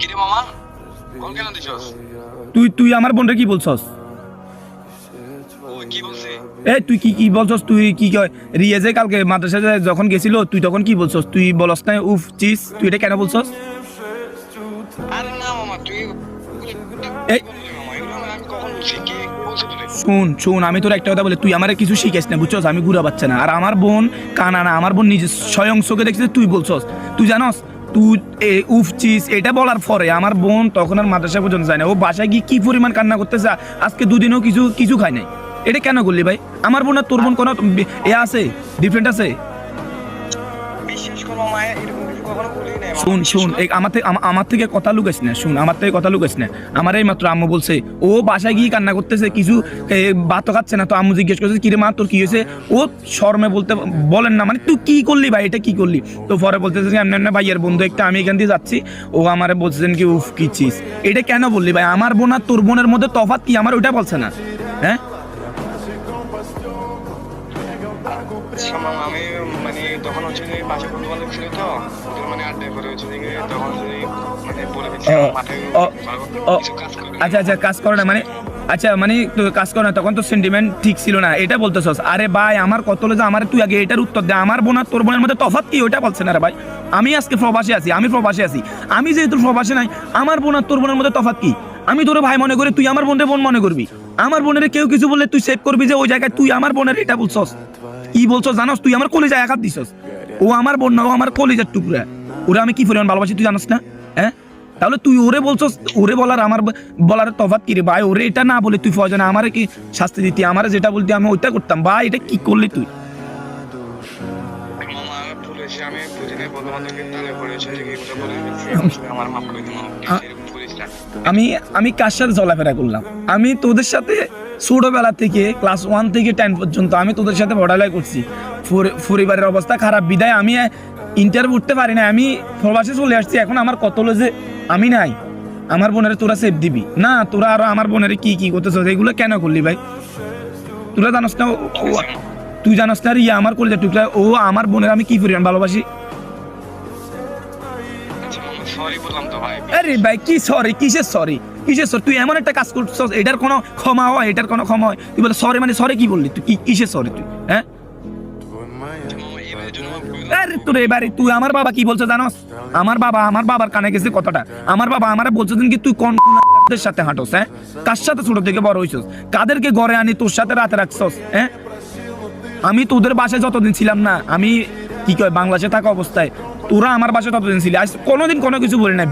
কিরে মামা কল কেন দিছস? তুই আমার বোনরে কি বলছস? ও কি বলছে? তুই কি বলছস? তুই কি কয় রিয়াজে কালকে মাদ্রাসায় যখন গেছিল তুই তখন কি বলছস? তুই বলস না উফ চিস, তুই এটা কেন বলছস? আরে না মামা তুই এই মামা এগুলো আমি কখন বলছি? কি বলছে তোরে? শুন আমি তোর একটা কথা বলে, তুই আমার কিছু শিখাইস না বুঝছস? আমি ঘুরা পাচ্ছে না। আর আমার বোন কানা না, আমার বোন নিজে স্বয়ং চোখে দেখছিস, তুই বলছস। তুই জানস তুই উফ চিস এটা বলার পরে আমার বোন তখন আর মাদ্রাসা পর্যন্ত যায় না। ও বাসায় গিয়ে কি পরিমাণ কান্না করতেছে, আজকে দুদিনও কিছু খায় নাই। এটা কেন করলি ভাই? আমার বোন আর তোর বোন কোনো আছে, ডিফারেন্ট আছে? বিশ্বাস কর মামা এরকম কিছু কখনো বলি নাই মামা। শুন আমার থেকে কথা লুকাইস না। শুন আমার থেকে কথা লুকাইস না। আমার এই মাত্র আম্মু বলছে ও বাসায় গিয়ে কান্না করতেছে, কিছু ভাতও খাচ্ছে না। তো আম্মু জিজ্ঞেস করছে কিরে মা তোর কি হয়েছে? ও শর্মে বলেন না, মানে তুই কি করলি ভাই, এটা কি করলি? তো পরে বলতেছে এমনি ভাইয়ের বন্ধু একটা, আমি এখান দিয়ে যাচ্ছি, ও আমারে বলছেন কি উফ কি চিস। এটা কেন বললি ভাই? আমার বোন আর তোর বোনের মধ্যে তফাৎ কি? আমার ওইটা বলছে না। হ্যাঁ আচ্ছা মামা আমি মানে তখন হচ্ছে যে বাসা বন্ধু বান্ধব ছিল তো ওদের মানে আড্ডায় করে হচ্ছে যে তখন যদি মানে বলে দিচ্ছি আমার মাথায় কিছু কাজ করে আচ্ছা কাজ করে না মানে? আচ্ছা মানে তো কাজ করে না, তখন তো সেন্টিমেন্ট ঠিক ছিল না, এটা বলতেছস? আরে ভাই আমার কত হলো যে আমার, তুই আগে এটার উত্তর দে। আমার বোন আর তোর বোনের মধ্যে তফাৎ কি ওইটা বলছে না রে ভাই। আমি আজকে প্রবাসী আছি, আমি যেহেতু প্রবাসী নাই, আমার বোন আর তোর বোনের মধ্যে তফাৎ কি? আমি তোর ভাই মনে করি, তুই আমার বোনের বোন মনে করবি। আমার বোনের কেউ কিছু বললে তুই সেভ করবি যে ওই জায়গায় তুই আমার বোনের এটা বলছস। কি বলছস জানোস? তুই আমার কলিজায় আঘাত দিছস। ও আমার বোন না, ও আমার কলিজার টুকরা। ওরা আমি কি পরিমাণ ভালোবাসি তুই জানোস না? হ্যাঁ তাহলে তুই ওরে বলছস, ওরে বলার আমার বলার তফাৎ কি রে ভাই? ওরে এটা না বলে তুই ফয়জানা আমারে কি শাস্তি দিতি? আমারে যেটা বলতি আমি ওইটা করতাম ভাই। এটা কি করলি তুই? মামা ভুল হয়েছে, আমি বুঝিনি বন্ধু বান্ধবকে তালে পড়েছে যে কি কথা বলে ফেলেছি। আমার মাফ করে দিন মামা, প্লিজ এরকম করিস না। আমি কার সাথে চলাফেরা করলাম? আমি তোদের সাথে ছোটবেলা থেকে ক্লাস 1 থেকে 10 পর্যন্ত আমি তোদের সাথে পড়ালেখা করছি। পরিবারের অবস্থা খারাপ বিদায় আমি ইন্টারভিউ উঠতে পারি না, আমি প্রবাসে চলে আসছি। এখন আমার কত হলো যে আমি নাই, আমার বোনের তোরা সেফ দিবি না? তোরা আরো আমার বোনের কি করতেছ? এগুলো কেন করলি ভাই? তোরা জানোস না তুই জানোস না রিয়া আমার কলেজের টুকরা, ও আমার বোনের আমি কি পরিমাণ ভালোবাসি। আচ্ছা মামা সরি বললাম তো ভাই। আরে ভাই কি সরি? কিসের সরি? তুই এমন একটা কাজ করছস, এটার কোনো ক্ষমা হয়? এটার কোনো ক্ষমা হয়? তুই বলে সরি মানে সরি কি বললি তুই? কিসের সরি তুই? হ্যাঁ আচ্ছা মামা এবারের জন্য মাফ করে দিন। আরে তোর এবারে তুই আমার বাবা কি বলছে জানোস? আমার বাবার কানে গেছে কথাটা। আমার বাবা আমারে বলছে কি তুই কোন কুলাদের সাথে হাঁটস? হ্যাঁ কার সাথে ছোট থেকে বড় হইছস? কাদেরকে ঘরে আনি তোর সাথে রাতে রাখছস? হ্যাঁ আমি তোদের বাসায় যতদিন ছিলাম না, আমি কি কয় বাংলাদেশে থাকা অবস্থায় তোরা আমার বাসায় ততদিন ছিলি, আজ কোনোদিন কোনো কিছু বলি না।